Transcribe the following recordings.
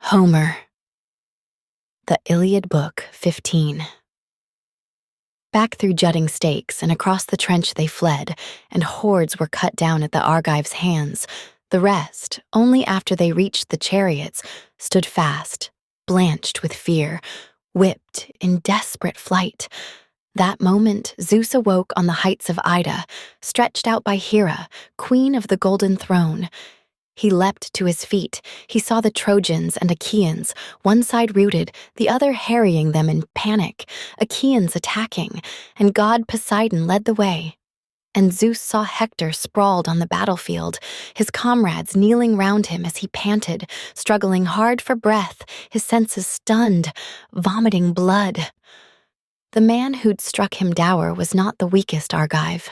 Homer. The Iliad Book 15. Back through jutting stakes and across the trench they fled, and hordes were cut down at the Argives' hands. The rest, only after they reached the chariots, stood fast, blanched with fear, whipped in desperate flight. That moment, Zeus awoke on the heights of Ida, stretched out by Hera, queen of the golden throne. He leapt to his feet. He saw the Trojans and Achaeans, one side routed, the other harrying them in panic, Achaeans attacking, and god Poseidon led the way. And Zeus saw Hector sprawled on the battlefield, his comrades kneeling round him as he panted, struggling hard for breath, his senses stunned, vomiting blood. The man who'd struck him dour was not the weakest Argive.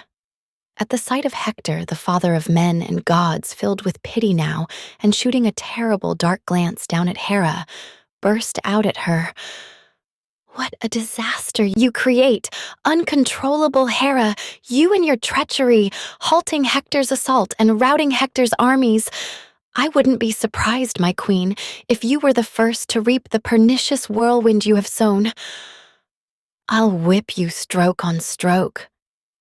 At the sight of Hector, the father of men and gods, filled with pity now, and shooting a terrible dark glance down at Hera, burst out at her. "What a disaster you create, uncontrollable Hera, you and your treachery, halting Hector's assault and routing Hector's armies. I wouldn't be surprised, my queen, if you were the first to reap the pernicious whirlwind you have sown. I'll whip you stroke on stroke.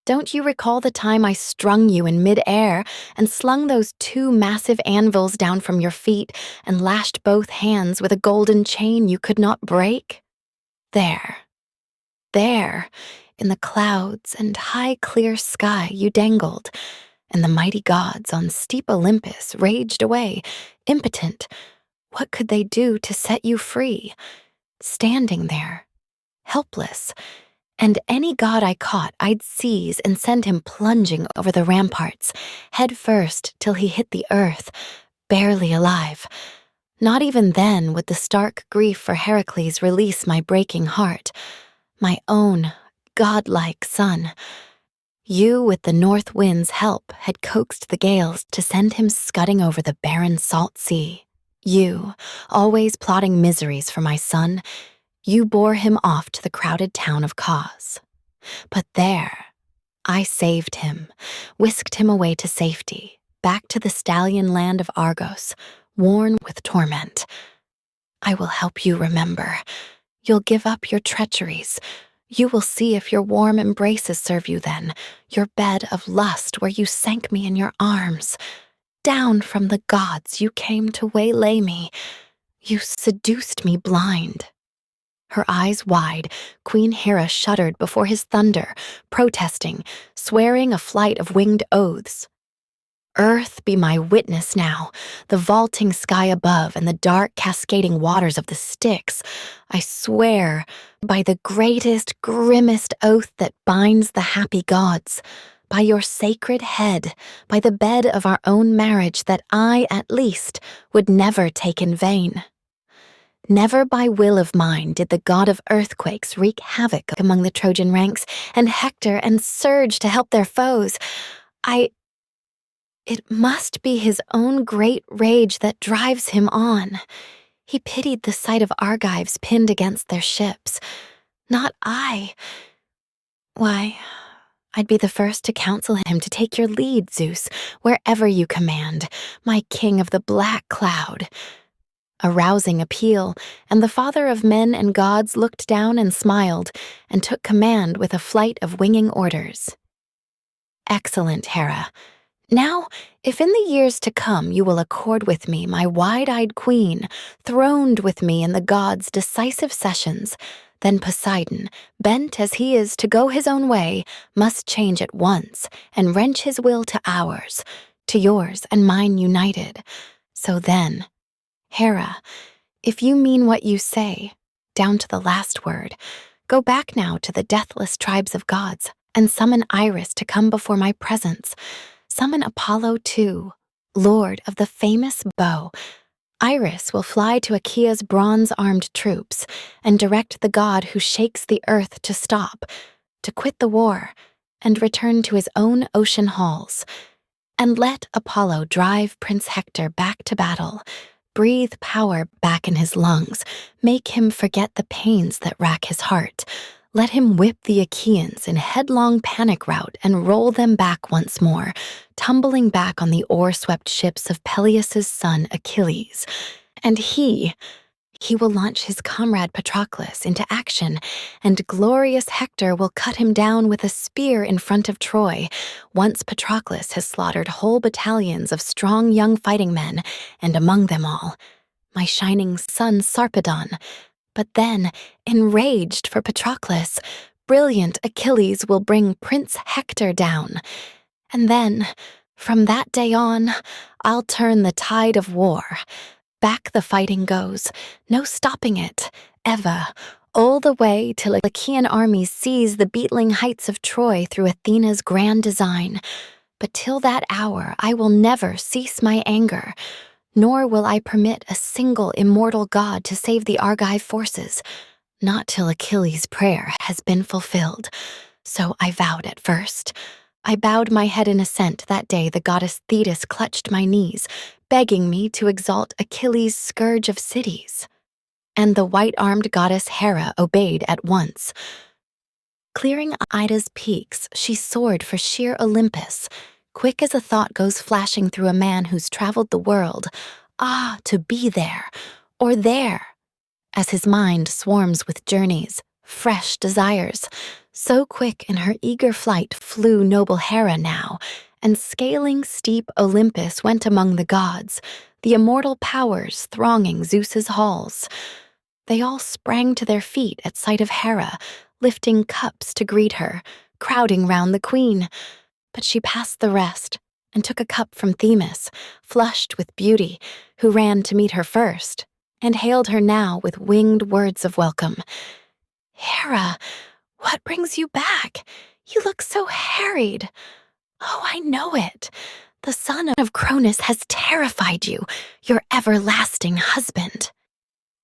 Don't you recall the time I strung you in mid-air and slung those two massive anvils down from your feet and lashed both hands with a golden chain you could not break? There, in the clouds and high clear sky you dangled, and the mighty gods on steep Olympus raged away, impotent. What could they do to set you free? Standing there, helpless. And any god I caught, I'd seize and send him plunging over the ramparts, head first till he hit the earth, barely alive. Not even then would the stark grief for Heracles release my breaking heart, my own godlike son. You, with the north wind's help, had coaxed the gales to send him scudding over the barren salt sea. You, always plotting miseries for my son, you bore him off to the crowded town of Cos. But there, I saved him, whisked him away to safety, back to the stallion land of Argos, worn with torment. I will help you remember. You'll give up your treacheries. You will see if your warm embraces serve you then, your bed of lust where you sank me in your arms. Down from the gods you came to waylay me. You seduced me blind. Her eyes wide, Queen Hera shuddered before his thunder, protesting, swearing a flight of winged oaths. Earth be my witness now, the vaulting sky above and the dark cascading waters of the Styx. I swear, by the greatest, grimmest oath that binds the happy gods, by your sacred head, by the bed of our own marriage that I, at least, would never take in vain. Never by will of mine did the god of earthquakes wreak havoc among the Trojan ranks, and Hector and surge to help their foes. It must be his own great rage that drives him on. He pitied the sight of Argives pinned against their ships. Not I. Why, I'd be the first to counsel him to take your lead, Zeus, wherever you command, my king of the black cloud. A rousing appeal, and the father of men and gods looked down and smiled, and took command with a flight of winging orders. Excellent, Hera. Now, if in the years to come you will accord with me, my wide-eyed queen, throned with me in the gods' decisive sessions, then Poseidon, bent as he is to go his own way, must change at once and wrench his will to ours, to yours and mine united. So then, Hera, if you mean what you say, down to the last word, go back now to the deathless tribes of gods and summon Iris to come before my presence. Summon Apollo too, lord of the famous bow. Iris will fly to Achaea's bronze-armed troops and direct the god who shakes the earth to stop, to quit the war, and return to his own ocean halls. And let Apollo drive Prince Hector back to battle, breathe power back in his lungs, make him forget the pains that rack his heart. Let him whip the Achaeans in headlong panic rout and roll them back once more, tumbling back on the oar-swept ships of Peleus' son Achilles. And he, He will launch his comrade Patroclus into action, and glorious Hector will cut him down with a spear in front of Troy, once Patroclus has slaughtered whole battalions of strong young fighting men, and among them all, my shining son Sarpedon. But then, enraged for Patroclus, brilliant Achilles will bring Prince Hector down. And then, from that day on, I'll turn the tide of war. Back the fighting goes, no stopping it, ever, all the way till Achaean armies seize the beetling heights of Troy through Athena's grand design. But till that hour I will never cease my anger, nor will I permit a single immortal god to save the Argive forces, not till Achilles' prayer has been fulfilled. So I vowed at first. I bowed my head in assent that day the goddess Thetis clutched my knees, begging me to exalt Achilles' scourge of cities. And the white-armed goddess Hera obeyed at once. Clearing Ida's peaks, she soared for sheer Olympus, quick as a thought goes flashing through a man who's traveled the world. Ah, to be there, or there, as his mind swarms with journeys, fresh desires. So quick in her eager flight flew noble Hera now, and scaling steep Olympus went among the gods, the immortal powers thronging Zeus's halls. They all sprang to their feet at sight of Hera, lifting cups to greet her, crowding round the queen. But she passed the rest, and took a cup from Themis, flushed with beauty, who ran to meet her first, and hailed her now with winged words of welcome. "Hera, what brings you back? You look so harried." "Oh, I know it. The son of Cronus has terrified you, your everlasting husband."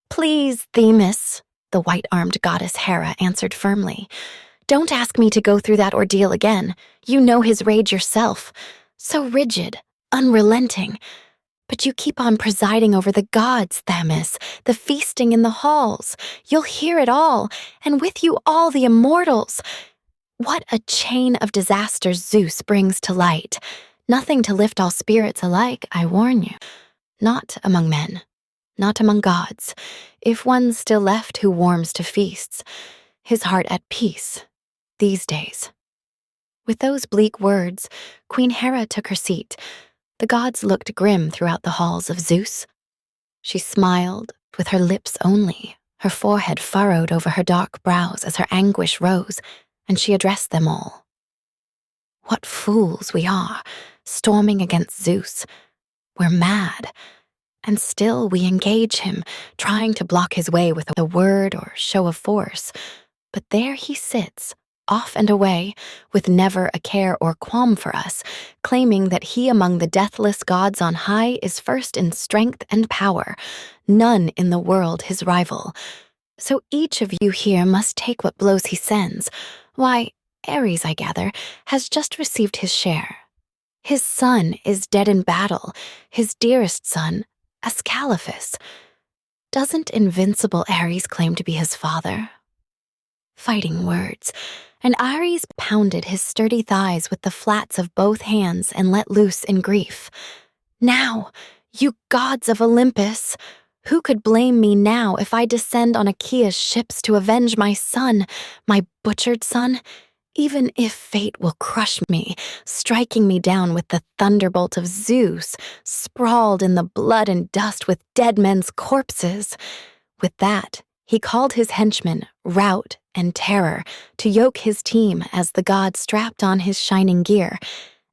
"Please, Themis," the white-armed goddess Hera answered firmly. "Don't ask me to go through that ordeal again. You know his rage yourself. So rigid, unrelenting. But you keep on presiding over the gods, Themis, the feasting in the halls. You'll hear it all, and with you all the immortals. What a chain of disasters Zeus brings to light. Nothing to lift all spirits alike, I warn you. Not among men, not among gods, if one's still left who warms to feasts, his heart at peace, these days." With those bleak words, Queen Hera took her seat. The gods looked grim throughout the halls of Zeus. She smiled, with her lips only, her forehead furrowed over her dark brows as her anguish rose, and she addressed them all. "What fools we are, storming against Zeus. We're mad. And still we engage him, trying to block his way with a word or show of force. But there he sits, off and away, with never a care or qualm for us, claiming that he among the deathless gods on high is first in strength and power, none in the world his rival. So each of you here must take what blows he sends. Why, Ares, I gather, has just received his share. His son is dead in battle, his dearest son, Ascalaphus. Doesn't invincible Ares claim to be his father?" Fighting words, and Ares pounded his sturdy thighs with the flats of both hands and let loose in grief. "Now, you gods of Olympus, who could blame me now if I descend on Achaea's ships to avenge my son, my butchered son? Even if fate will crush me, striking me down with the thunderbolt of Zeus, sprawled in the blood and dust with dead men's corpses." With that, he called his henchmen, Rout and Terror, to yoke his team as the god strapped on his shining gear.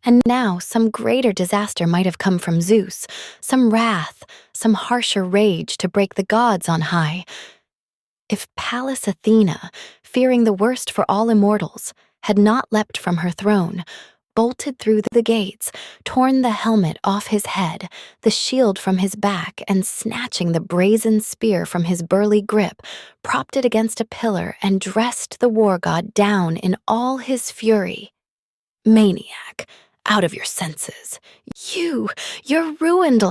And now some greater disaster might have come from Zeus, some wrath, some harsher rage to break the gods on high. If Pallas Athena, fearing the worst for all immortals, had not leapt from her throne, bolted through the gates, torn the helmet off his head, the shield from his back, and snatching the brazen spear from his burly grip, propped it against a pillar and dressed the war god down in all his fury. "Maniac, out of your senses. You're ruined.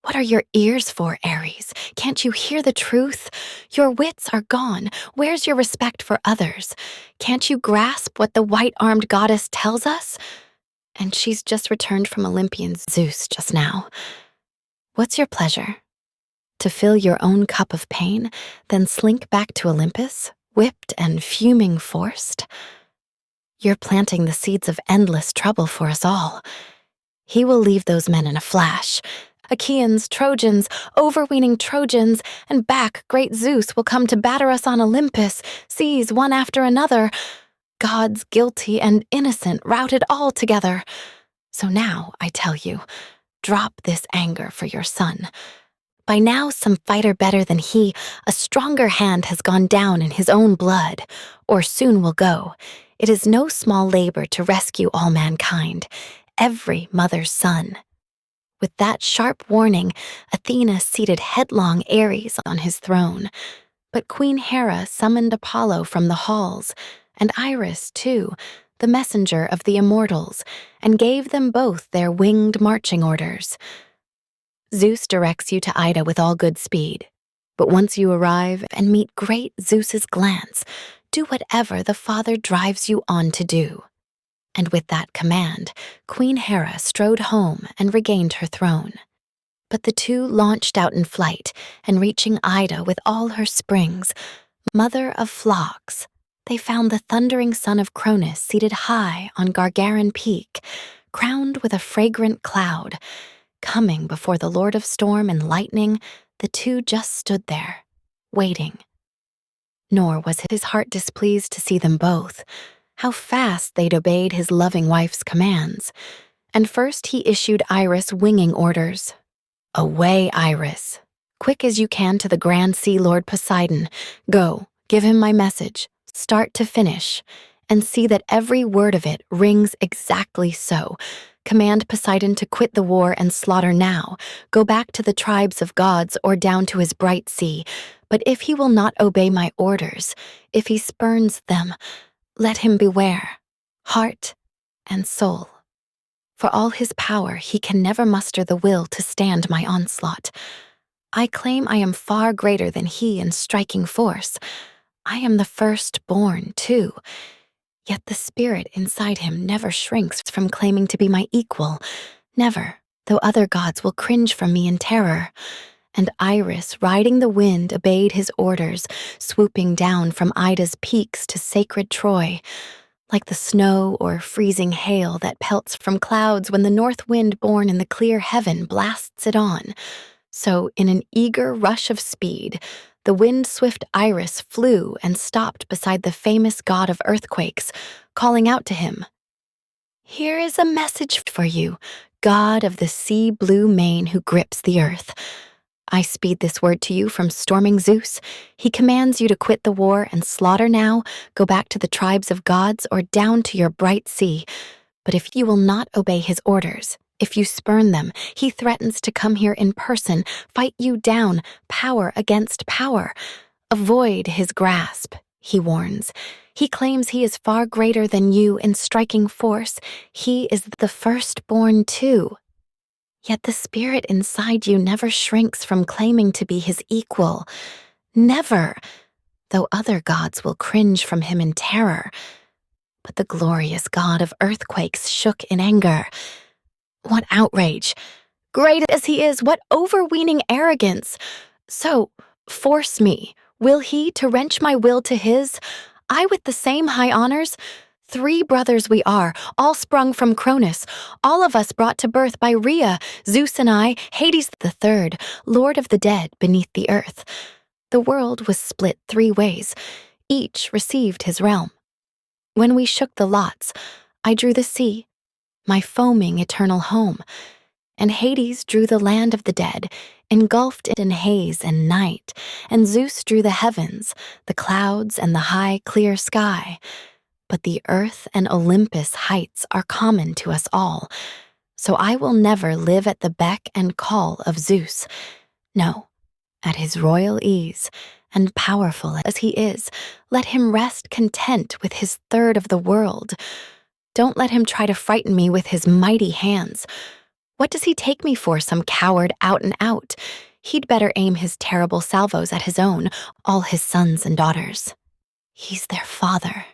What are your ears for, Ares? Can't you hear the truth? Your wits are gone. Where's your respect for others? Can't you grasp what the white-armed goddess tells us? And she's just returned from Olympian Zeus just now. What's your pleasure? To fill your own cup of pain, then slink back to Olympus, whipped and fuming forced? You're planting the seeds of endless trouble for us all. He will leave those men in a flash. Achaeans, Trojans, overweening Trojans, and back great Zeus will come to batter us on Olympus, seize one after another. Gods guilty and innocent routed all together. So now, I tell you, drop this anger for your son. By now, some fighter better than he, a stronger hand has gone down in his own blood, or soon will go. It is no small labor to rescue all mankind, every mother's son. With that sharp warning, Athena seated headlong Ares on his throne. But Queen Hera summoned Apollo from the halls, and Iris, too, the messenger of the immortals, and gave them both their winged marching orders. Zeus directs you to Ida with all good speed. But once you arrive and meet great Zeus's glance, do whatever the father drives you on to do. And with that command, Queen Hera strode home and regained her throne. But the two launched out in flight, and reaching Ida with all her springs, mother of flocks, they found the thundering son of Cronus seated high on Gargaran Peak, crowned with a fragrant cloud. Coming before the Lord of Storm and Lightning, the two just stood there, waiting. Nor was his heart displeased to see them both. How fast they'd obeyed his loving wife's commands. And first he issued Iris winging orders. Away, Iris. Quick as you can to the grand sea lord Poseidon. Go, give him my message, start to finish, and see that every word of it rings exactly so. Command Poseidon to quit the war and slaughter now. Go back to the tribes of gods or down to his bright sea. But if he will not obey my orders, if he spurns them, let him beware, heart and soul. For all his power, he can never muster the will to stand my onslaught. I claim I am far greater than he in striking force. I am the firstborn, too. Yet the spirit inside him never shrinks from claiming to be my equal. Never, though other gods will cringe from me in terror. And Iris, riding the wind, obeyed his orders, swooping down from Ida's peaks to sacred Troy. Like the snow or freezing hail that pelts from clouds when the north wind born in the clear heaven blasts it on. So, in an eager rush of speed, the wind-swift Iris flew and stopped beside the famous god of earthquakes, calling out to him, "Here is a message for you, god of the sea-blue mane who grips the earth. I speed this word to you from storming Zeus. He commands you to quit the war and slaughter now, go back to the tribes of gods or down to your bright sea. But if you will not obey his orders, if you spurn them, he threatens to come here in person, fight you down, power against power. Avoid his grasp, he warns. He claims he is far greater than you in striking force. He is the firstborn too. Yet the spirit inside you never shrinks from claiming to be his equal. Never, though other gods will cringe from him in terror. But the glorious god of earthquakes shook in anger. What outrage! Great as he is, what overweening arrogance! So, force me, will he, to wrench my will to his? I with the same high honors? 3 brothers we are, all sprung from Cronus, all of us brought to birth by Rhea, Zeus and I, Hades the third, lord of the dead beneath the earth. The world was split 3 ways. Each received his realm. When we shook the lots, I drew the sea, my foaming eternal home, and Hades drew the land of the dead, engulfed it in haze and night, and Zeus drew the heavens, the clouds and the high clear sky. But the earth and Olympus heights are common to us all, so I will never live at the beck and call of Zeus. No, at his royal ease, and powerful as he is, let him rest content with his third of the world. Don't let him try to frighten me with his mighty hands. What does he take me for, some coward out and out? He'd better aim his terrible salvos at his own, all his sons and daughters. He's their father.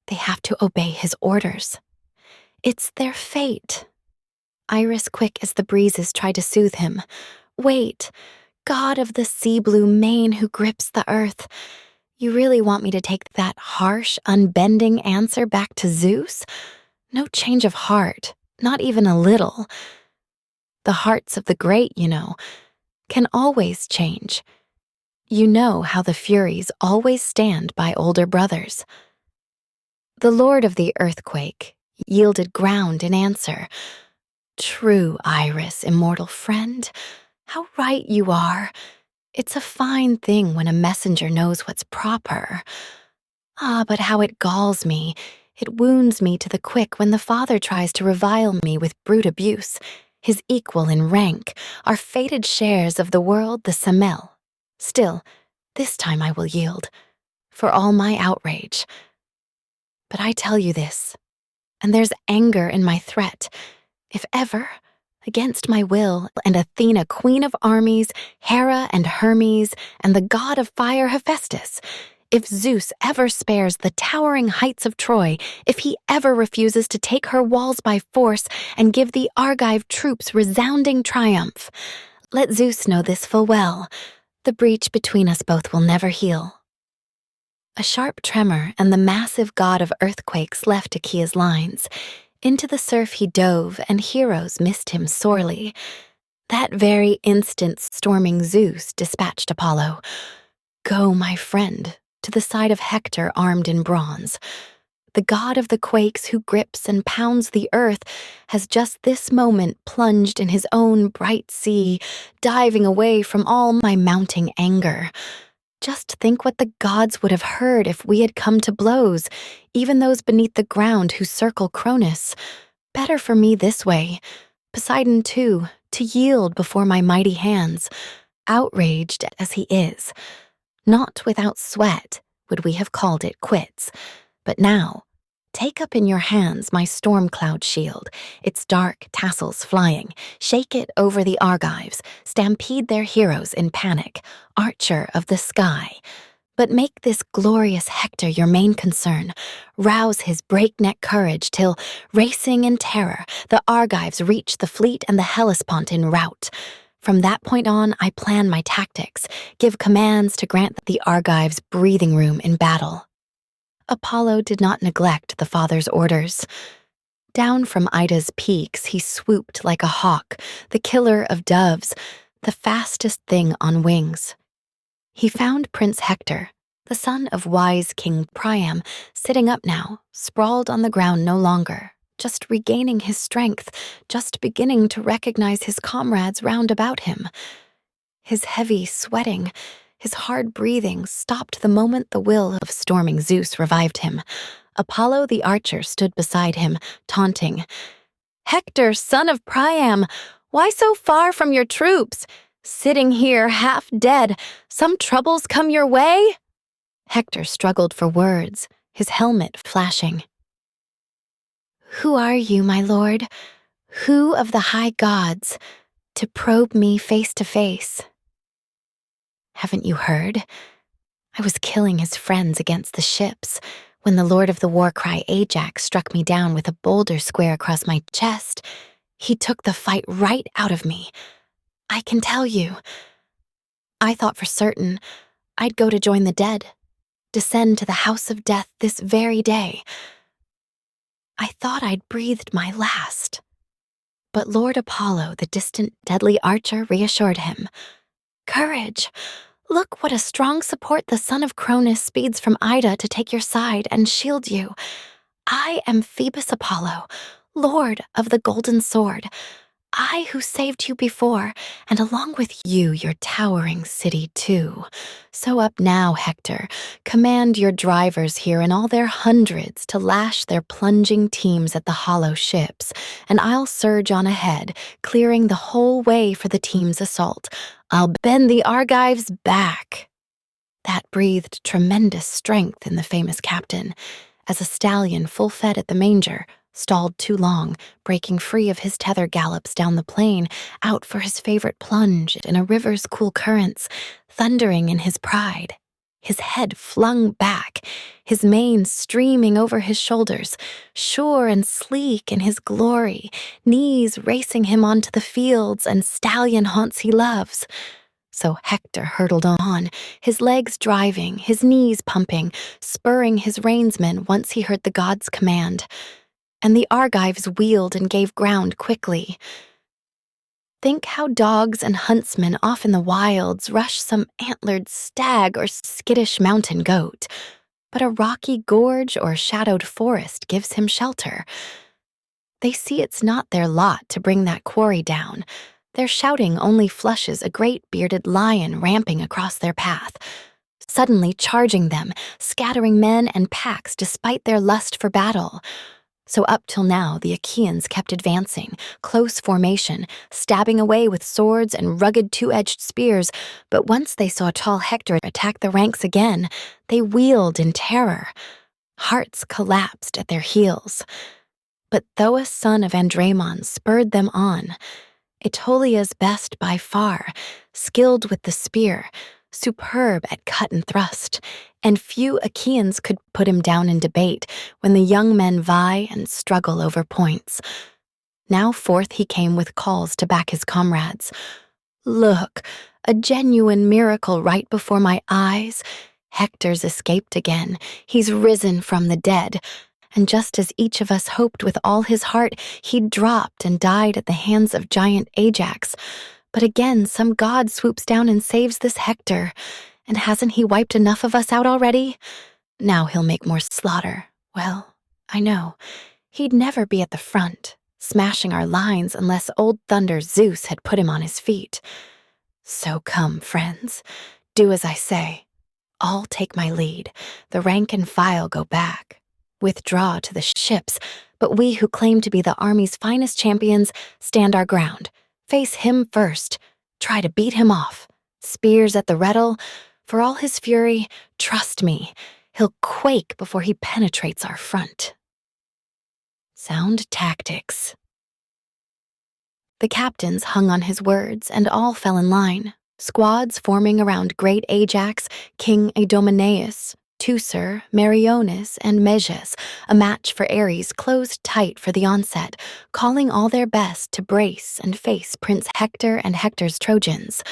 They have to obey his orders. It's their fate. Iris, quick as the breezes, tried to soothe him. Wait. God of the sea-blue mane who grips the earth. You really want me to take that harsh, unbending answer back to Zeus? No change of heart, not even a little. The hearts of the great, can always change. You know how the Furies always stand by older brothers. The Lord of the Earthquake yielded ground in answer. True, Iris, immortal friend, how right you are. It's a fine thing when a messenger knows what's proper. But how it galls me. It wounds me to the quick when the father tries to revile me with brute abuse, his equal in rank, our fated shares of the world the Semel. Still, this time I will yield, for all my outrage. But I tell you this, and there's anger in my threat. If ever, against my will, and Athena, queen of armies, Hera and Hermes, and the god of fire Hephaestus, if Zeus ever spares the towering heights of Troy, if he ever refuses to take her walls by force and give the Argive troops resounding triumph, let Zeus know this full well. The breach between us both will never heal. A sharp tremor and the massive god of earthquakes left Achaea's lines. Into the surf he dove, and heroes missed him sorely. That very instant storming Zeus dispatched Apollo. Go, my friend, to the side of Hector armed in bronze. The god of the quakes who grips and pounds the earth has just this moment plunged in his own bright sea, diving away from all my mounting anger. Just think what the gods would have heard if we had come to blows, even those beneath the ground who circle Cronus. Better for me this way, Poseidon too, to yield before my mighty hands, outraged as he is. Not without sweat would we have called it quits, but now, take up in your hands my storm cloud shield, its dark tassels flying, shake it over the Argives, stampede their heroes in panic, archer of the sky. But make this glorious Hector your main concern, rouse his breakneck courage till, racing in terror, the Argives reach the fleet and the Hellespont in rout. From that point on, I plan my tactics, give commands to grant the Argives breathing room in battle. Apollo did not neglect the father's orders. Down from Ida's peaks he swooped like a hawk, the killer of doves, the fastest thing on wings. He found Prince Hector, the son of wise King Priam, sitting up now, sprawled on the ground no longer, just regaining his strength, just beginning to recognize his comrades round about him. His heavy sweating, his hard breathing stopped the moment the will of storming Zeus revived him. Apollo the archer stood beside him, taunting. "Hector, son of Priam, why so far from your troops? Sitting here half dead, some troubles come your way?" Hector struggled for words, his helmet flashing. "Who are you, my lord? Who of the high gods, to probe me face to face? Haven't you heard? I was killing his friends against the ships when the lord of the war cry Ajax struck me down with a boulder square across my chest. He took the fight right out of me. I can tell you. I thought for certain I'd go to join the dead, descend to the house of death this very day. I thought I'd breathed my last. But Lord Apollo, the distant deadly archer, reassured him. Courage! Look what a strong support the son of Cronus speeds from Ida to take your side and shield you. I am Phoebus Apollo, lord of the golden sword. I who saved you before, and along with you your towering city too. So up now, Hector, command your drivers here and all their hundreds to lash their plunging teams at the hollow ships, and I'll surge on ahead, clearing the whole way for the team's assault. I'll bend the Argives back. That breathed tremendous strength in the famous captain, as a stallion full-fed at the manger, stalled too long, breaking free of his tether gallops down the plain, out for his favorite plunge in a river's cool currents, thundering in his pride. His head flung back, his mane streaming over his shoulders, sure and sleek in his glory, knees racing him onto the fields and stallion haunts he loves. So Hector hurtled on, his legs driving, his knees pumping, spurring his reinsmen once he heard the god's command. And the Argives wheeled and gave ground quickly. Think how dogs and huntsmen off in the wilds rush some antlered stag or skittish mountain goat, but a rocky gorge or shadowed forest gives him shelter. They see it's not their lot to bring that quarry down. Their shouting only flushes a great bearded lion ramping across their path, suddenly charging them, scattering men and packs despite their lust for battle. So up till now, the Achaeans kept advancing, close formation, stabbing away with swords and rugged two-edged spears, but once they saw tall Hector attack the ranks again, they wheeled in terror. Hearts collapsed at their heels. But Thoas, son of Andremon, spurred them on. Aetolia's best by far, skilled with the spear, superb at cut and thrust, and few Achaeans could put him down in debate when the young men vie and struggle over points. Now forth he came with calls to back his comrades. Look, a genuine miracle right before my eyes. Hector's escaped again. He's risen from the dead. And just as each of us hoped with all his heart, he'd dropped and died at the hands of giant Ajax. But again, some god swoops down and saves this Hector. And hasn't he wiped enough of us out already? Now he'll make more slaughter. Well, I know. He'd never be at the front, smashing our lines unless old Thunder Zeus had put him on his feet. So come, friends, do as I say. I'll take my lead. The rank and file go back. Withdraw to the ships, but we who claim to be the army's finest champions stand our ground. Face him first. Try to beat him off. Spears at the rettle. For all his fury, trust me, he'll quake before he penetrates our front. Sound tactics. The captains hung on his words, and all fell in line. Squads forming around great Ajax, King Idomeneus, Teucer, Meriones, and Meges, a match for Ares, closed tight for the onset, calling all their best to brace and face Prince Hector and Hector's Trojans.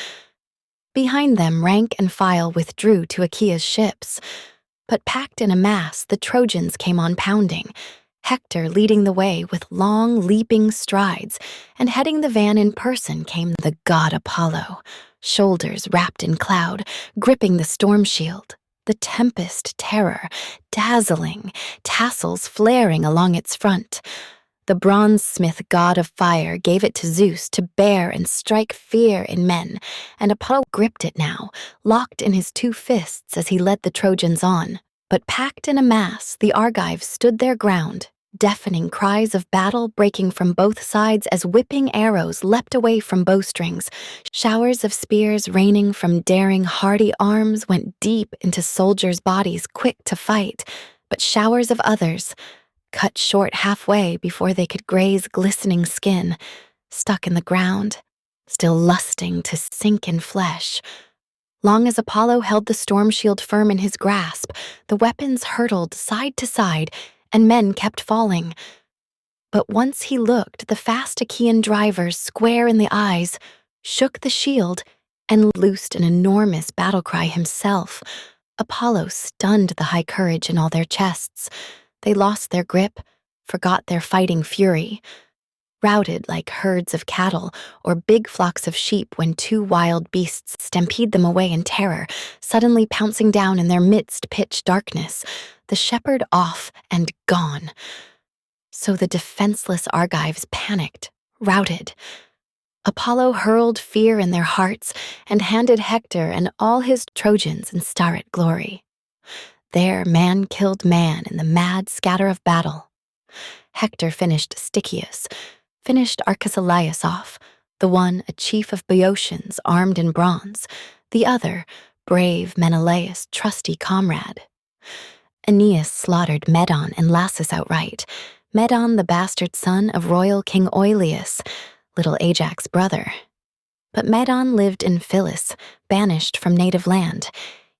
Behind them, rank and file withdrew to Achaea's ships. But packed in a mass, the Trojans came on pounding, Hector leading the way with long, leaping strides, and heading the van in person came the god Apollo, shoulders wrapped in cloud, gripping the storm shield. The tempest terror, dazzling, tassels flaring along its front. The bronze-smith god of fire gave it to Zeus to bear and strike fear in men, and Apollo gripped it now, locked in his two fists as he led the Trojans on. But packed in a mass, the Argives stood their ground, deafening cries of battle breaking from both sides as whipping arrows leapt away from bowstrings. Showers of spears raining from daring, hardy arms went deep into soldiers' bodies quick to fight, but showers of others, cut short halfway before they could graze glistening skin, stuck in the ground, still lusting to sink in flesh. Long as Apollo held the storm shield firm in his grasp, the weapons hurtled side to side, and men kept falling. But once he looked the fast Achaean drivers square in the eyes, shook the shield, and loosed an enormous battle cry himself. Apollo stunned the high courage in all their chests. They lost their grip, forgot their fighting fury. Routed like herds of cattle or big flocks of sheep when two wild beasts stampede them away in terror, suddenly pouncing down in their midst pitch darkness, the shepherd off and gone. So the defenseless Argives panicked, routed. Apollo hurled fear in their hearts and handed Hector and all his Trojans in starry glory. There man killed man in the mad scatter of battle. Hector finished Stichius, finished Arcesilaus off, the one a chief of Boeotians armed in bronze, the other brave Menelaus' trusty comrade. Aeneas slaughtered Medon and Lassus outright, Medon the bastard son of royal King Oileus, little Ajax's brother. But Medon lived in Phyllis, banished from native land.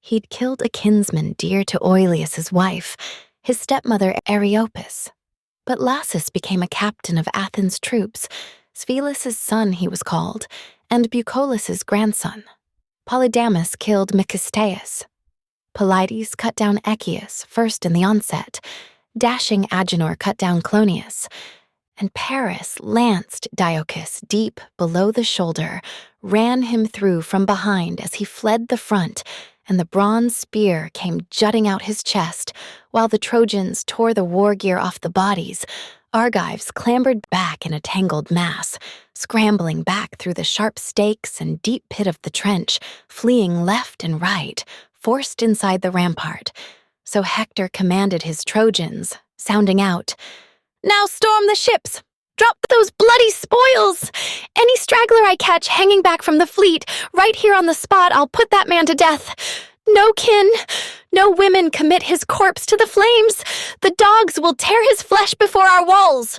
He'd killed a kinsman dear to Oileus's wife, his stepmother Areopis. But Lassus became a captain of Athens' troops, Sphelus's son he was called, and Bucolus's grandson. Polydamas killed Megistaeus. Polides cut down Echius first in the onset. Dashing Agenor cut down Clonius. And Paris lanced Diocus deep below the shoulder, ran him through from behind as he fled the front, and the bronze spear came jutting out his chest, while the Trojans tore the war gear off the bodies. Argives clambered back in a tangled mass, scrambling back through the sharp stakes and deep pit of the trench, fleeing left and right, forced inside the rampart. So Hector commanded his Trojans, sounding out, "Now storm the ships! Drop those bloody spoils! Any straggler I catch hanging back from the fleet, right here on the spot, I'll put that man to death. No kin, no women commit his corpse to the flames. The dogs will tear his flesh before our walls."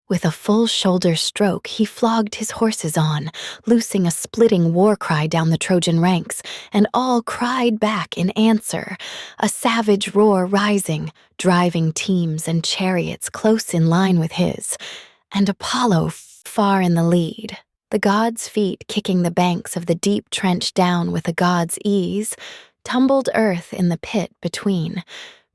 With a full shoulder stroke, he flogged his horses on, loosing a splitting war cry down the Trojan ranks, and all cried back in answer, a savage roar rising, driving teams and chariots close in line with his, and Apollo far in the lead, the god's feet kicking the banks of the deep trench down with a god's ease, tumbled earth in the pit between,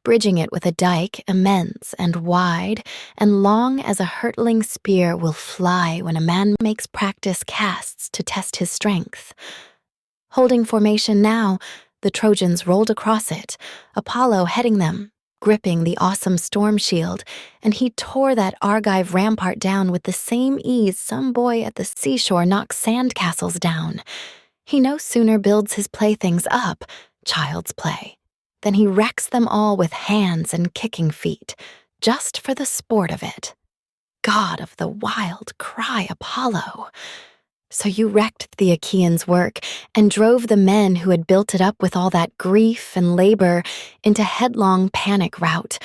bridging it with a dike immense and wide and long as a hurtling spear will fly when a man makes practice casts to test his strength. Holding formation now, the Trojans rolled across it, Apollo heading them, gripping the awesome storm shield, and he tore that Argive rampart down with the same ease some boy at the seashore knocks sand castles down. He no sooner builds his playthings up, child's play, then he wrecks them all with hands and kicking feet, just for the sport of it. God of the wild, cry Apollo. So you wrecked the Achaeans' work and drove the men who had built it up with all that grief and labor into headlong panic rout.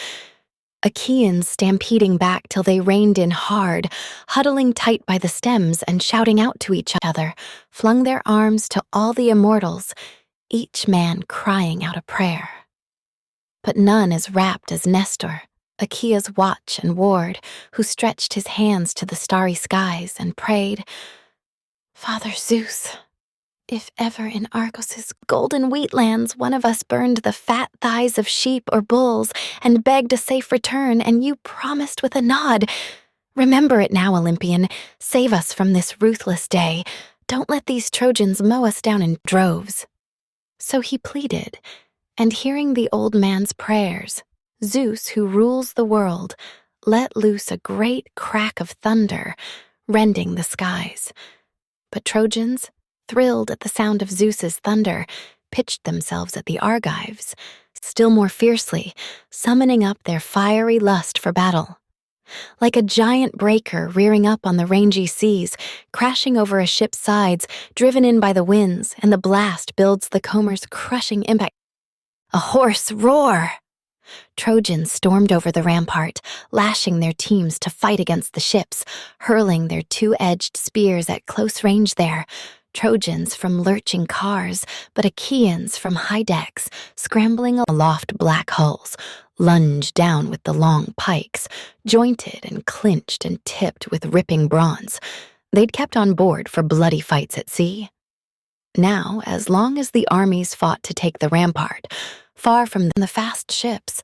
Achaeans stampeding back till they reined in hard, huddling tight by the stems and shouting out to each other, flung their arms to all the immortals, each man crying out a prayer. But none as rapt as Nestor, Achaea's watch and ward, who stretched his hands to the starry skies and prayed, "Father Zeus, if ever in Argos's golden wheatlands one of us burned the fat thighs of sheep or bulls and begged a safe return, and you promised with a nod, remember it now, Olympian, save us from this ruthless day. Don't let these Trojans mow us down in droves." So he pleaded, and hearing the old man's prayers, Zeus, who rules the world, let loose a great crack of thunder, rending the skies. But Trojans, thrilled at the sound of Zeus's thunder, pitched themselves at the Argives, still more fiercely, summoning up their fiery lust for battle. Like a giant breaker rearing up on the rangy seas, crashing over a ship's sides, driven in by the winds, and the blast builds the comber's crushing impact. A hoarse roar! Trojans stormed over the rampart, lashing their teams to fight against the ships, hurling their two-edged spears at close range there. Trojans from lurching cars, but Achaeans from high decks, scrambling aloft black hulls, lunged down with the long pikes, jointed and clinched and tipped with ripping bronze. They'd kept on board for bloody fights at sea. Now, as long as the armies fought to take the rampart, far from the fast ships,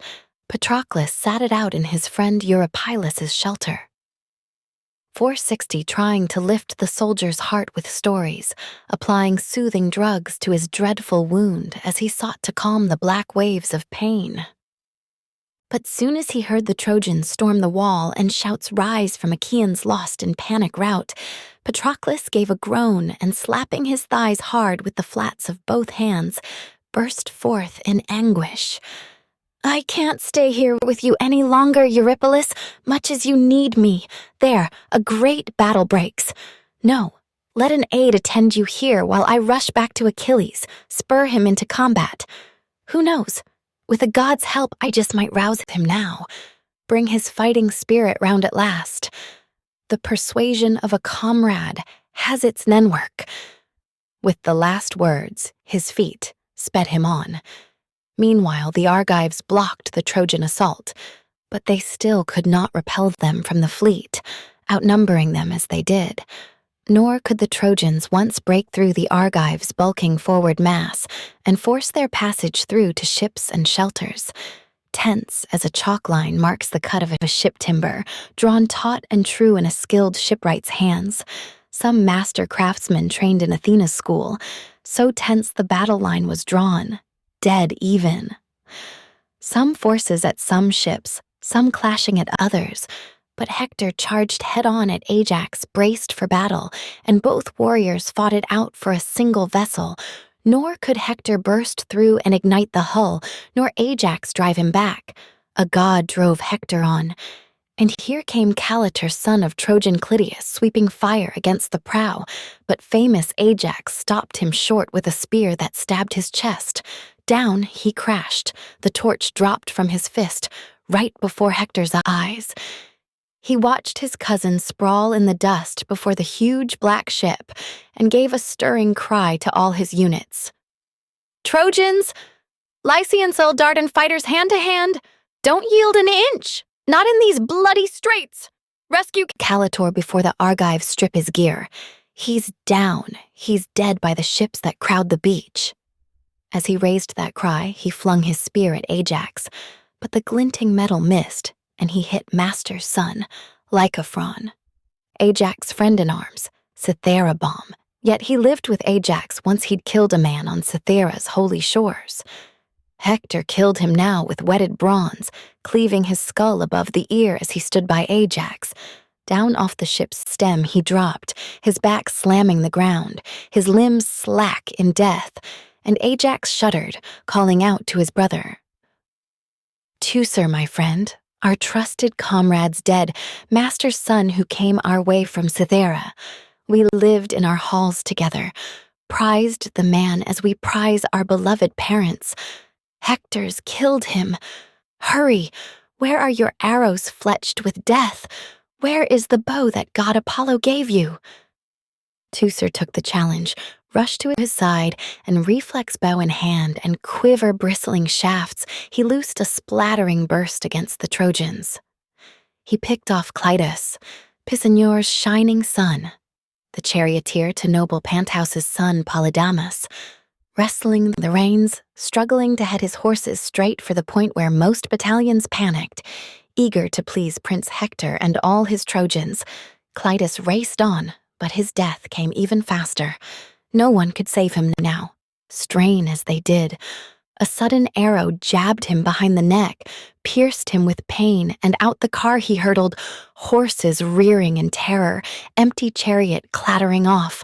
Patroclus sat it out in his friend Eurypylus' shelter. 460 trying to lift the soldier's heart with stories, applying soothing drugs to his dreadful wound as he sought to calm the black waves of pain. But soon as he heard the Trojans storm the wall and shouts rise from Achaeans lost in panic rout, Patroclus gave a groan and, slapping his thighs hard with the flats of both hands, burst forth in anguish. "I can't stay here with you any longer, Eurypylus, much as you need me. There, a great battle breaks. No, let an aid attend you here while I rush back to Achilles, spur him into combat. Who knows? With a god's help, I just might rouse him now, bring his fighting spirit round at last. The persuasion of a comrade has its network." With the last words, his feet sped him on. Meanwhile, the Argives blocked the Trojan assault, but they still could not repel them from the fleet, outnumbering them as they did. Nor could the Trojans once break through the Argives' bulking forward mass and force their passage through to ships and shelters. Tense as a chalk line marks the cut of a ship timber, drawn taut and true in a skilled shipwright's hands. Some master craftsman trained in Athena's school, so tense the battle line was drawn, dead even. Some forces at some ships, some clashing at others, but Hector charged head-on at Ajax, braced for battle, and both warriors fought it out for a single vessel. Nor could Hector burst through and ignite the hull, nor Ajax drive him back. A god drove Hector on. And here came Caletor, son of Trojan Clytius, sweeping fire against the prow, but famous Ajax stopped him short with a spear that stabbed his chest. Down he crashed, the torch dropped from his fist, right before Hector's eyes. He watched his cousin sprawl in the dust before the huge black ship and gave a stirring cry to all his units. "Trojans! Lycians, Dardan fighters hand to hand! Don't yield an inch! Not in these bloody straits! Rescue Caletor before the Argives strip his gear. He's down. He's dead by the ships that crowd the beach." As he raised that cry, he flung his spear at Ajax, but the glinting metal missed, and he hit Master's son, Lycophron. Ajax' friend-in-arms, Cythera bomb, yet he lived with Ajax once he'd killed a man on Cythera's holy shores. Hector killed him now with whetted bronze, cleaving his skull above the ear as he stood by Ajax. Down off the ship's stem he dropped, his back slamming the ground, his limbs slack in death, and Ajax shuddered, calling out to his brother. "Teucer, my friend, our trusted comrade's dead, Master's son who came our way from Cythera. We lived in our halls together, prized the man as we prize our beloved parents. Hector's killed him. Hurry, where are your arrows fletched with death? Where is the bow that god Apollo gave you?" Teucer took the challenge, rushed to his side, and reflex bow in hand and quiver bristling shafts, he loosed a splattering burst against the Trojans. He picked off Clytus, Pisanor's shining son, the charioteer to noble Panthous' son Polydamas, wrestling the reins, struggling to head his horses straight for the point where most battalions panicked. Eager to please Prince Hector and all his Trojans, Clytus raced on, but his death came even faster. No one could save him now, strain as they did. A sudden arrow jabbed him behind the neck, pierced him with pain, and out the car he hurtled, horses rearing in terror, empty chariot clattering off.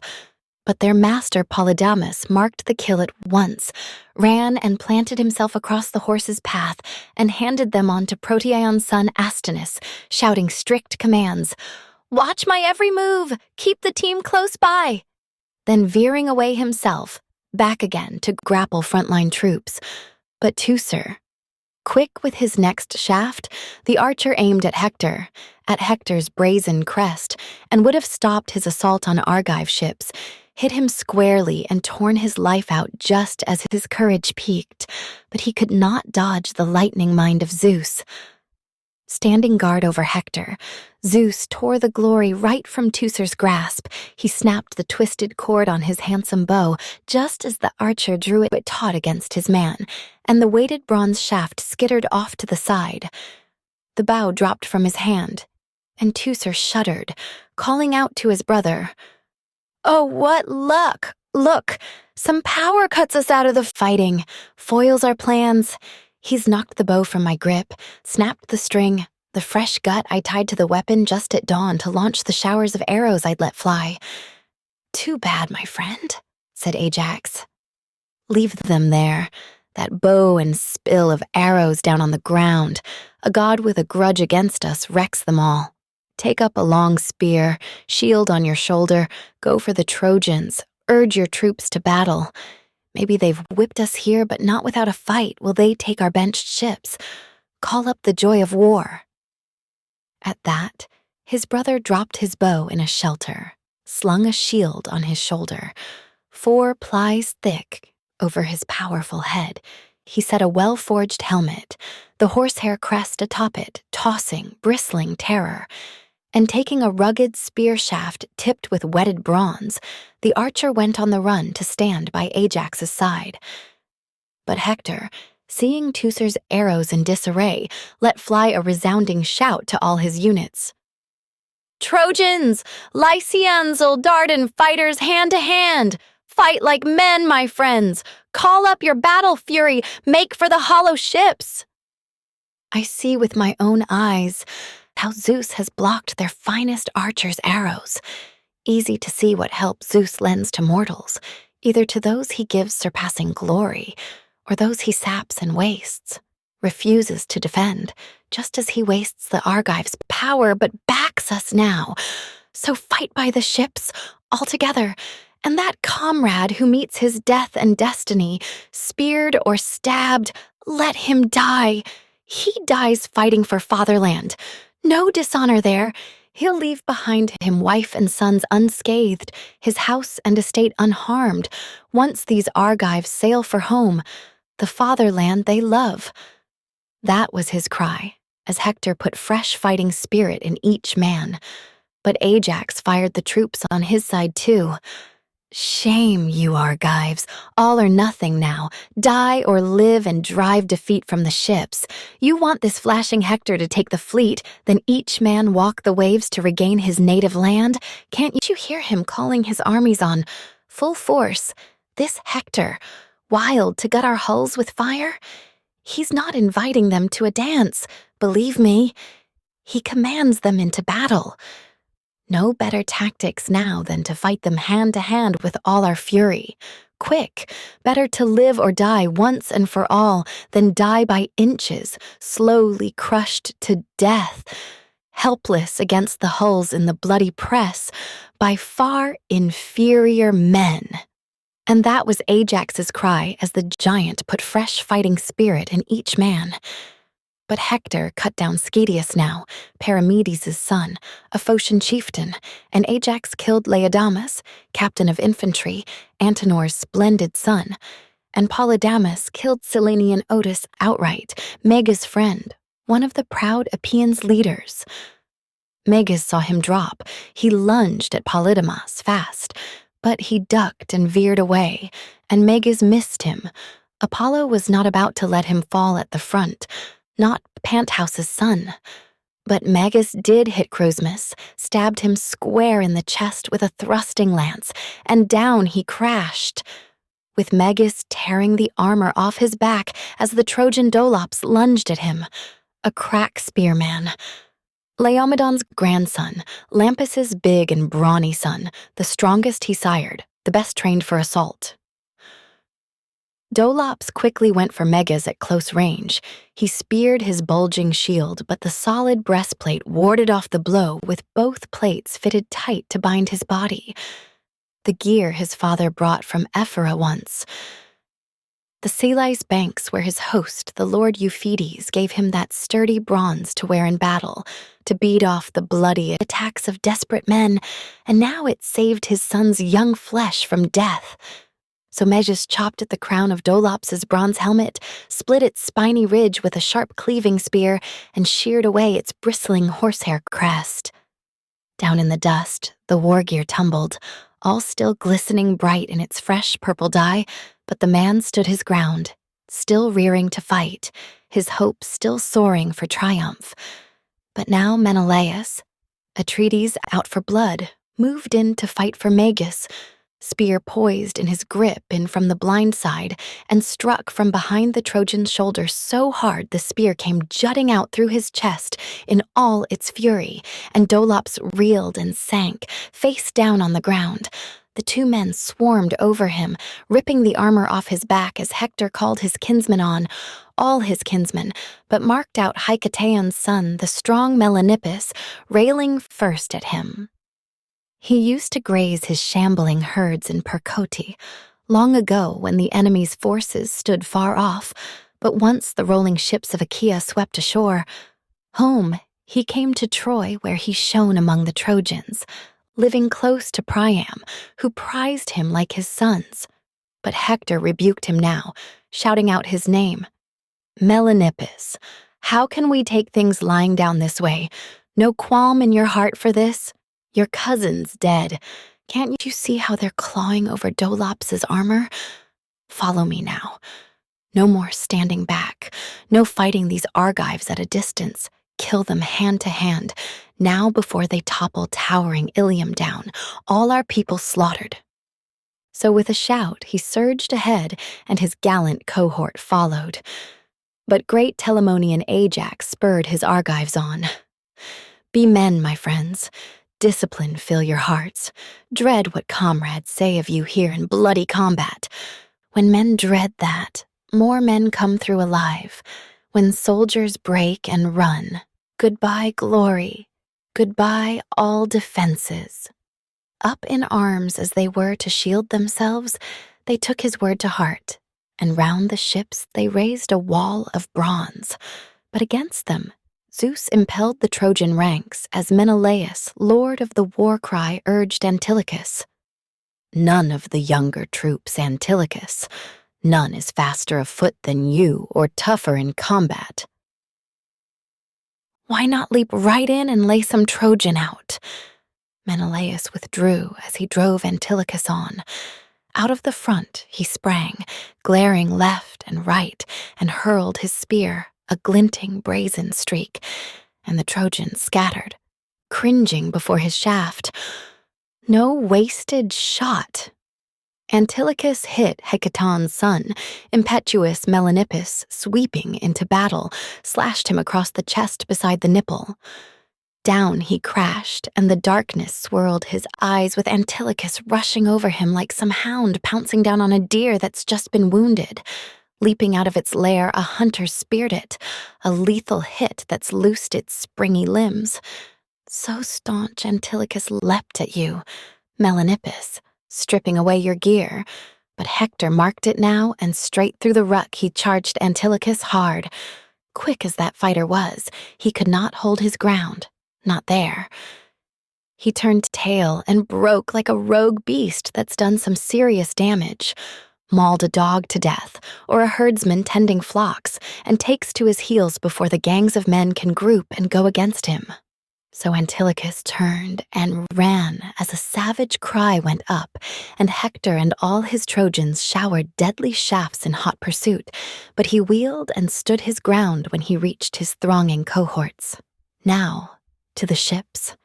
But their master Polydamas marked the kill at once, ran and planted himself across the horses' path, and handed them on to Proteion's son Astinus, shouting strict commands. "Watch my every move! Keep the team close by!" Then veering away himself, back again to grapple frontline troops. But Teucer, quick with his next shaft, the archer aimed at Hector's brazen crest, and would have stopped his assault on Argive ships, hit him squarely and torn his life out just as his courage peaked, but he could not dodge the lightning mind of Zeus. Standing guard over Hector, Zeus tore the glory right from Teucer's grasp. He snapped the twisted cord on his handsome bow just as the archer drew it taut against his man, and the weighted bronze shaft skittered off to the side. The bow dropped from his hand, and Teucer shuddered, calling out to his brother, "Oh, what luck! Look, some power cuts us out of the fighting, foils our plans." He's knocked the bow from my grip, snapped the string, the fresh gut I tied to the weapon just at dawn to launch the showers of arrows I'd let fly. "Too bad, my friend," said Ajax. "Leave them there, that bow and spill of arrows down on the ground. A god with a grudge against us wrecks them all. Take up a long spear, shield on your shoulder, go for the Trojans, urge your troops to battle. Maybe they've whipped us here, but not without a fight will they take our benched ships. Call up the joy of war." At that, his brother dropped his bow in a shelter, slung a shield on his shoulder. 4 plies thick over his powerful head, he set a well-forged helmet, the horsehair crest atop it, tossing, bristling terror. And taking a rugged spear shaft tipped with whetted bronze, the archer went on the run to stand by Ajax's side. But Hector, seeing Teucer's arrows in disarray, let fly a resounding shout to all his units. "Trojans! Lycians, Dardan fighters hand to hand! Fight like men, my friends! Call up your battle fury! Make for the hollow ships!" I see with my own eyes how Zeus has blocked their finest archers' arrows. Easy to see what help Zeus lends to mortals, either to those he gives surpassing glory, or those he saps and wastes, refuses to defend, just as he wastes the Argives' power but backs us now. So fight by the ships, all together, and that comrade who meets his death and destiny, speared or stabbed, let him die. He dies fighting for fatherland. No dishonor there. He'll leave behind him wife and sons unscathed, his house and estate unharmed, once these Argives sail for home, the fatherland they love. That was his cry, as Hector put fresh fighting spirit in each man. But Ajax fired the troops on his side too. Shame, you Argives, all or nothing now. Die or live and drive defeat from the ships. You want this flashing Hector to take the fleet, then each man walk the waves to regain his native land? Can't you hear him calling his armies on full force? This Hector, wild to gut our hulls with fire? He's not inviting them to a dance, believe me. He commands them into battle. No better tactics now than to fight them hand to hand with all our fury. Quick, better to live or die once and for all than die by inches, slowly crushed to death. Helpless against the hulls in the bloody press, by far inferior men. And that was Ajax's cry as the giant put fresh fighting spirit in each man. But Hector cut down Schedius now, Paramedes' son, a Phocian chieftain, and Ajax killed Laodamas, captain of infantry, Antenor's splendid son, and Polydamas killed Cyllenian Otus outright, Meges' friend, one of the proud Epeans' leaders. Meges saw him drop. He lunged at Polydamas fast, but he ducked and veered away, and Meges missed him. Apollo was not about to let him fall at the front, not Panthouse's son. But Meges did hit Croesmus, stabbed him square in the chest with a thrusting lance, and down he crashed, with Meges tearing the armor off his back as the Trojan Dolops lunged at him, a crack spearman. Laomedon's grandson, Lampus's big and brawny son, the strongest he sired, the best trained for assault. Dolops quickly went for Meges at close range. He speared his bulging shield, but the solid breastplate warded off the blow with both plates fitted tight to bind his body. The gear his father brought from Ephyra once. The Selais banks where his host, the Lord Euphedes, gave him that sturdy bronze to wear in battle, to beat off the bloody attacks of desperate men, and now it saved his son's young flesh from death. So Meges chopped at the crown of Dolops's bronze helmet, split its spiny ridge with a sharp cleaving spear, and sheared away its bristling horsehair crest. Down in the dust, the war gear tumbled, all still glistening bright in its fresh purple dye, but the man stood his ground, still rearing to fight, his hopes still soaring for triumph. But now Menelaus, Atrides out for blood, moved in to fight for Meges, spear poised in his grip in from the blind side, and struck from behind the Trojan's shoulder so hard the spear came jutting out through his chest in all its fury, and Dolops reeled and sank, face down on the ground. The two men swarmed over him, ripping the armor off his back as Hector called his kinsmen on, all his kinsmen, but marked out Hicetaon's son, the strong Melanippus, railing first at him. He used to graze his shambling herds in Percote, long ago when the enemy's forces stood far off, but once the rolling ships of Achaea swept ashore. Home, he came to Troy where he shone among the Trojans, living close to Priam, who prized him like his sons. But Hector rebuked him now, shouting out his name. "Melanippus, how can we take things lying down this way? No qualm in your heart for this? Your cousin's dead. Can't you see how they're clawing over Dolops's armor? Follow me now. No more standing back. No fighting these Argives at a distance. Kill them hand to hand. Now before they topple towering Ilium down, all our people slaughtered. So with a shout, he surged ahead, and his gallant cohort followed. But great Telamonian Ajax spurred his Argives on. Be men, my friends. Discipline fill your hearts. Dread what comrades say of you here in bloody combat. When men dread that, more men come through alive. When soldiers break and run, goodbye glory, goodbye all defenses. Up in arms as they were to shield themselves, they took his word to heart, and round the ships they raised a wall of bronze. But against them, Zeus impelled the Trojan ranks as Menelaus, lord of the war cry, urged Antilochus. None of the younger troops, Antilochus. None is faster of foot than you or tougher in combat. Why not leap right in and lay some Trojan out? Menelaus withdrew as he drove Antilochus on. Out of the front he sprang, glaring left and right, and hurled his spear, a glinting brazen streak, and the Trojans scattered, cringing before his shaft. No wasted shot. Antilochus hit Hecaton's son, impetuous Melanippus, sweeping into battle, slashed him across the chest beside the nipple. Down he crashed, and the darkness swirled his eyes with Antilochus rushing over him like some hound pouncing down on a deer that's just been wounded. Leaping out of its lair, a hunter speared it, a lethal hit that's loosed its springy limbs. So staunch Antilochus leapt at you, Melanippus, stripping away your gear. But Hector marked it now, and straight through the ruck he charged Antilochus hard. Quick as that fighter was, he could not hold his ground. Not there. He turned tail and broke like a rogue beast that's done some serious damage, mauled a dog to death, or a herdsman tending flocks, and takes to his heels before the gangs of men can group and go against him. So Antilochus turned and ran as a savage cry went up, and Hector and all his Trojans showered deadly shafts in hot pursuit, but he wheeled and stood his ground when he reached his thronging cohorts. Now, to the ships.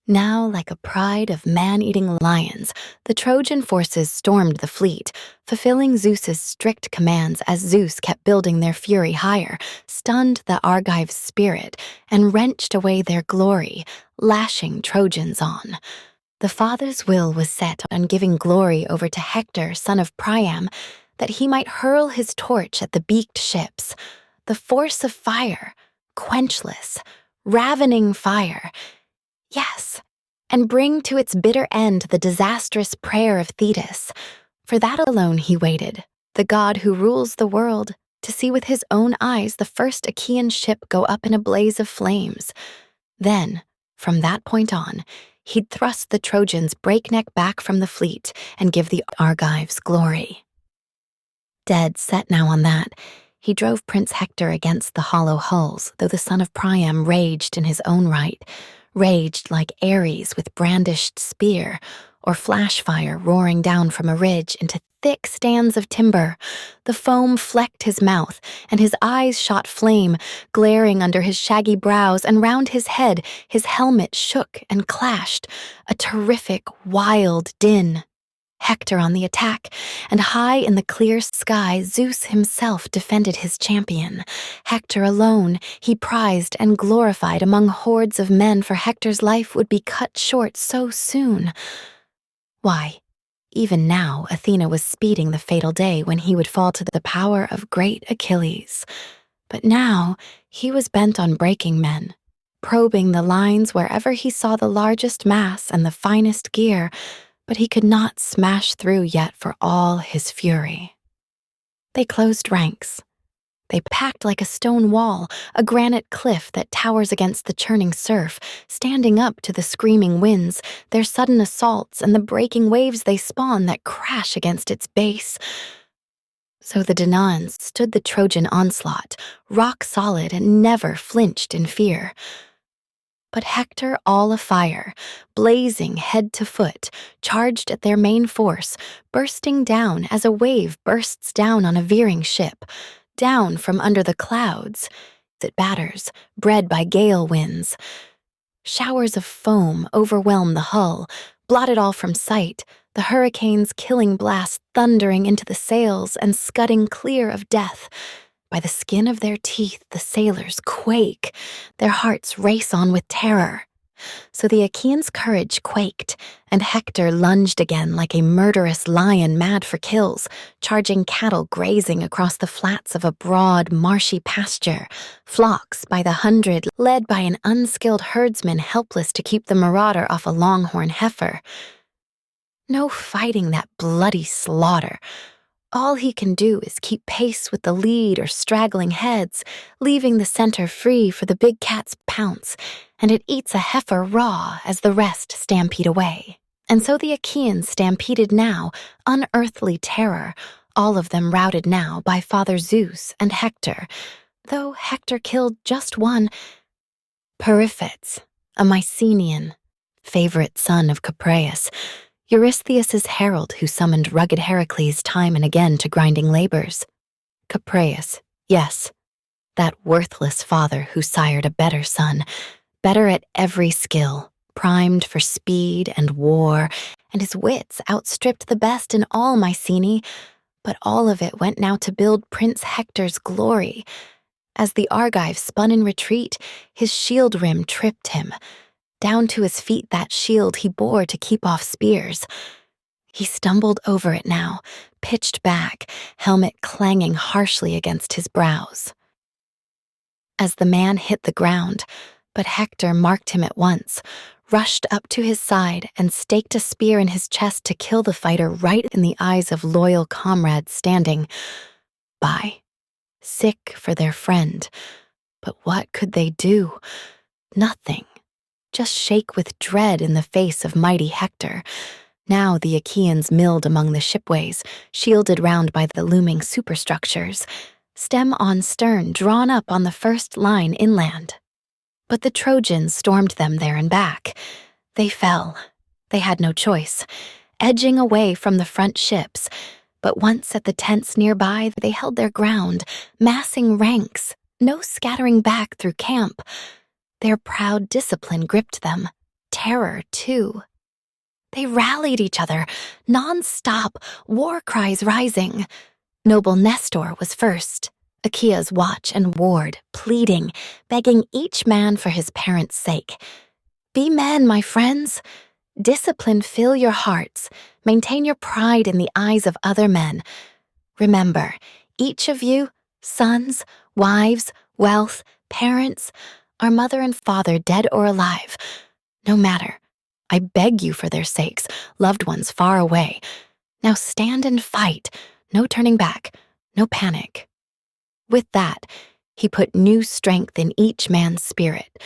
Now, like a pride of man-eating lions, the Trojan forces stormed the fleet, fulfilling Zeus's strict commands as Zeus kept building their fury higher, stunned the Argives' spirit, and wrenched away their glory, lashing Trojans on. The father's will was set on giving glory over to Hector, son of Priam, that he might hurl his torch at the beaked ships. The force of fire, quenchless, ravening fire, yes, and bring to its bitter end the disastrous prayer of Thetis. For that alone he waited, the god who rules the world, to see with his own eyes the first Achaean ship go up in a blaze of flames. Then, from that point on, he'd thrust the Trojans breakneck back from the fleet and give the Argives glory. Dead set now on that, he drove Prince Hector against the hollow hulls, though the son of Priam raged in his own right, raged like Ares with brandished spear, or flash fire roaring down from a ridge into thick stands of timber. The foam flecked his mouth, and his eyes shot flame, glaring under his shaggy brows, and round his head his helmet shook and clashed, a terrific, wild din. Hector on the attack, and high in the clear sky Zeus himself defended his champion. Hector alone he prized and glorified among hordes of men, for Hector's life would be cut short so soon. Why, even now Athena was speeding the fatal day when he would fall to the power of great Achilles. But now he was bent on breaking men, probing the lines wherever he saw the largest mass and the finest gear, but he could not smash through yet for all his fury. They closed ranks. They packed like a stone wall, a granite cliff that towers against the churning surf, standing up to the screaming winds, their sudden assaults and the breaking waves they spawn that crash against its base. So the Danaans stood the Trojan onslaught, rock solid and never flinched in fear. But Hector, all afire, blazing head to foot, charged at their main force, bursting down as a wave bursts down on a veering ship, down from under the clouds. It batters, bred by gale winds. Showers of foam overwhelm the hull, blot it all from sight, the hurricane's killing blast thundering into the sails and scudding clear of death. By the skin of their teeth, the sailors quake. Their hearts race on with terror. So the Achaeans' courage quaked, and Hector lunged again like a murderous lion mad for kills, charging cattle grazing across the flats of a broad, marshy pasture, flocks by the hundred led by an unskilled herdsman helpless to keep the marauder off a longhorn heifer. No fighting that bloody slaughter. All he can do is keep pace with the lead or straggling heads, leaving the center free for the big cat's pounce, and it eats a heifer raw as the rest stampede away. And so the Achaeans stampeded now, unearthly terror, all of them routed now by Father Zeus and Hector, though Hector killed just one, Periphetes, a Mycenaean, favorite son of Capreus, Eurystheus's herald who summoned rugged Heracles time and again to grinding labors. Capreus, yes, that worthless father who sired a better son, better at every skill, primed for speed and war, and his wits outstripped the best in all Mycenae, but all of it went now to build Prince Hector's glory. As the Argive spun in retreat, his shield rim tripped him. Down to his feet that shield he bore to keep off spears. He stumbled over it now, pitched back, helmet clanging harshly against his brows. As the man hit the ground, but Hector marked him at once, rushed up to his side and staked a spear in his chest to kill the fighter right in the eyes of loyal comrades standing by, sick for their friend. But what could they do? Nothing. Just shake with dread in the face of mighty Hector. Now the Achaeans milled among the shipways, shielded round by the looming superstructures, stem on stern drawn up on the first line inland. But the Trojans stormed them there and back. They fell. They had no choice, edging away from the front ships. But once at the tents nearby, they held their ground, massing ranks, no scattering back through camp. Their proud discipline gripped them, terror too. They rallied each other, non-stop, war cries rising. Noble Nestor was first, Achaea's watch and ward, pleading, begging each man for his parents' sake. Be men, my friends. Discipline fill your hearts. Maintain your pride in the eyes of other men. Remember, each of you, sons, wives, wealth, parents, our mother and father dead or alive. No matter. I beg you for their sakes, loved ones far away. Now stand and fight. No turning back. No panic. With that, he put new strength in each man's spirit.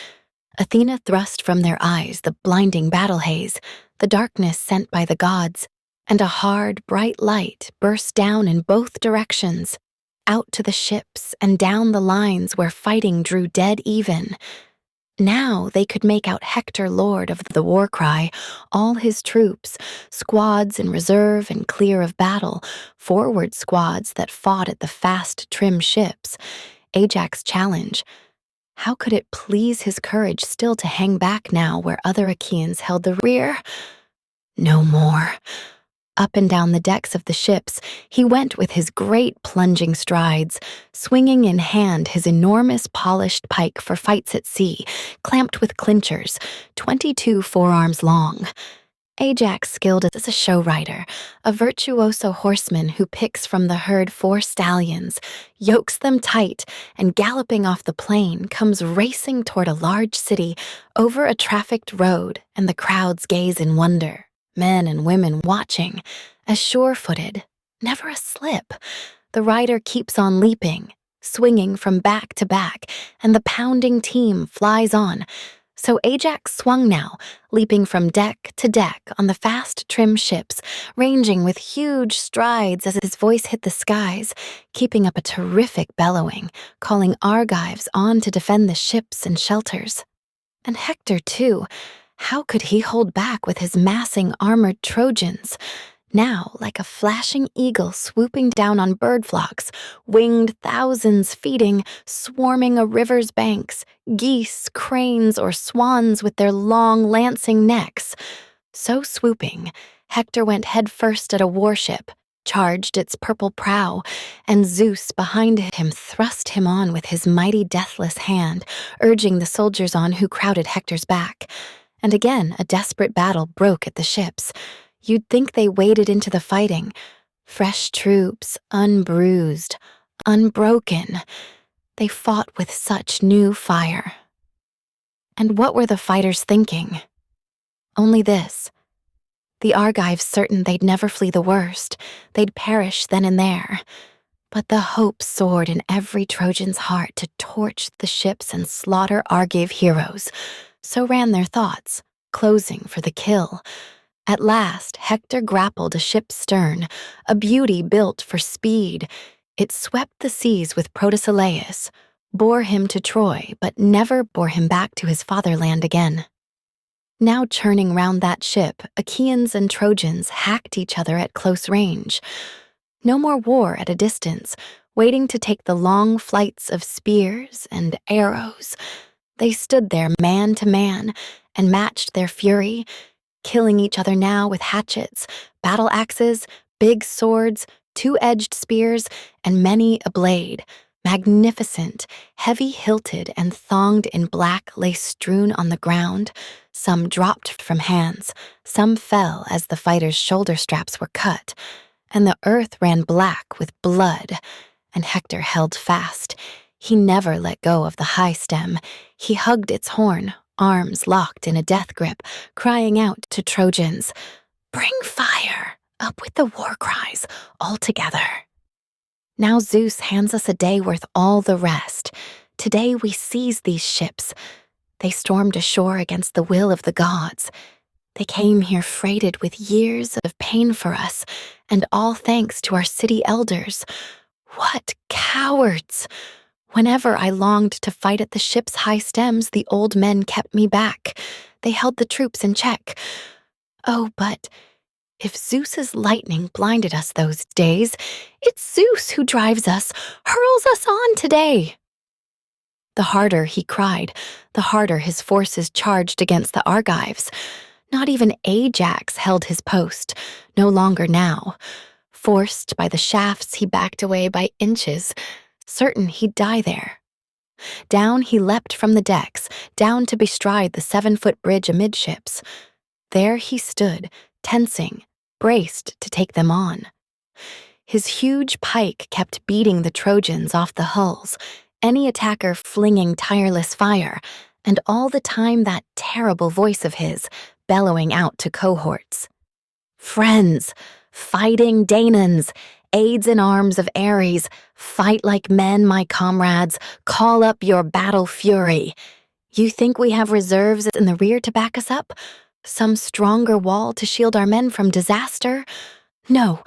Athena thrust from their eyes the blinding battle haze, the darkness sent by the gods, and a hard, bright light burst down in both directions, out to the ships and down the lines where fighting drew dead even. Now they could make out Hector lord of the war cry, all his troops, squads in reserve and clear of battle, forward squads that fought at the fast, trim ships. Ajax' challenge. How could it please his courage still to hang back now where other Achaeans held the rear? No more. Up and down the decks of the ships, he went with his great plunging strides, swinging in hand his enormous polished pike for fights at sea, clamped with clinchers, 22 forearms long. Ajax skilled as a show rider, a virtuoso horseman who picks from the herd 4 stallions, yokes them tight, and galloping off the plain comes racing toward a large city over a trafficked road, and the crowds gaze in wonder. Men and women watching, as sure-footed, never a slip. The rider keeps on leaping, swinging from back to back, and the pounding team flies on. So Ajax swung now, leaping from deck to deck on the fast, trim ships, ranging with huge strides as his voice hit the skies, keeping up a terrific bellowing, calling Argives on to defend the ships and shelters. And Hector, too. How could he hold back with his massing armored Trojans? Now, like a flashing eagle swooping down on bird flocks, winged thousands feeding, swarming a river's banks, geese, cranes, or swans with their long, lancing necks. So swooping, Hector went headfirst at a warship, charged its purple prow, and Zeus behind him thrust him on with his mighty deathless hand, urging the soldiers on who crowded Hector's back. And again a desperate battle broke at the ships. You'd think they waded into the fighting. Fresh troops, unbruised, unbroken. They fought with such new fire. And what were the fighters thinking? Only this. The Argives certain they'd never flee the worst. They'd perish then and there. But the hope soared in every Trojan's heart to torch the ships and slaughter Argive heroes. So ran their thoughts, closing for the kill. At last, Hector grappled a ship's stern, a beauty built for speed. It swept the seas with Protesilaus, bore him to Troy, but never bore him back to his fatherland again. Now churning round that ship, Achaeans and Trojans hacked each other at close range. No more war at a distance, waiting to take the long flights of spears and arrows. They stood there man to man and matched their fury, killing each other now with hatchets, battle axes, big swords, two-edged spears, and many a blade. Magnificent, heavy-hilted and thonged in black lay strewn on the ground. Some dropped from hands, some fell as the fighters' shoulder straps were cut, and the earth ran black with blood, and Hector held fast. He never let go of the high stem. He hugged its horn, arms locked in a death grip, crying out to Trojans, "Bring fire! Up with the war cries, all together!" Now Zeus hands us a day worth all the rest. Today we seize these ships. They stormed ashore against the will of the gods. They came here freighted with years of pain for us, and all thanks to our city elders. What cowards! Whenever I longed to fight at the ship's high stems, the old men kept me back. They held the troops in check. Oh, but if Zeus's lightning blinded us those days, it's Zeus who drives us, hurls us on today. The harder he cried, the harder his forces charged against the Argives. Not even Ajax held his post, no longer now. Forced by the shafts, he backed away by inches, certain he'd die there. Down he leapt from the decks, down to bestride the 7-foot bridge amidships. There he stood, tensing, braced to take them on. His huge pike kept beating the Trojans off the hulls, any attacker flinging tireless fire, and all the time that terrible voice of his bellowing out to cohorts. "Friends, fighting Danaans, aids in arms of Ares, fight like men, my comrades, call up your battle fury. You think we have reserves in the rear to back us up? Some stronger wall to shield our men from disaster? No,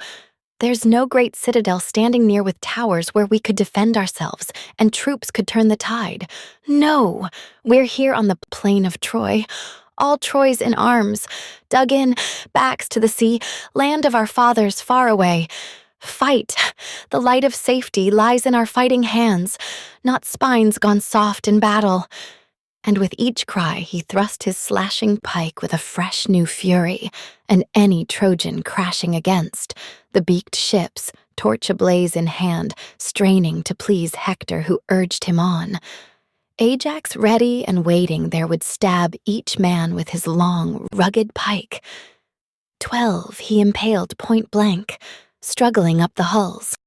there's no great citadel standing near with towers where we could defend ourselves and troops could turn the tide. No, we're here on the plain of Troy. All Troy's in arms, dug in, backs to the sea, land of our fathers far away. Fight! The light of safety lies in our fighting hands, not spines gone soft in battle." And with each cry he thrust his slashing pike with a fresh new fury, and any Trojan crashing against, the beaked ships, torch ablaze in hand, straining to please Hector who urged him on. Ajax ready and waiting there would stab each man with his long, rugged pike. 12 he impaled point blank, struggling up the hulls.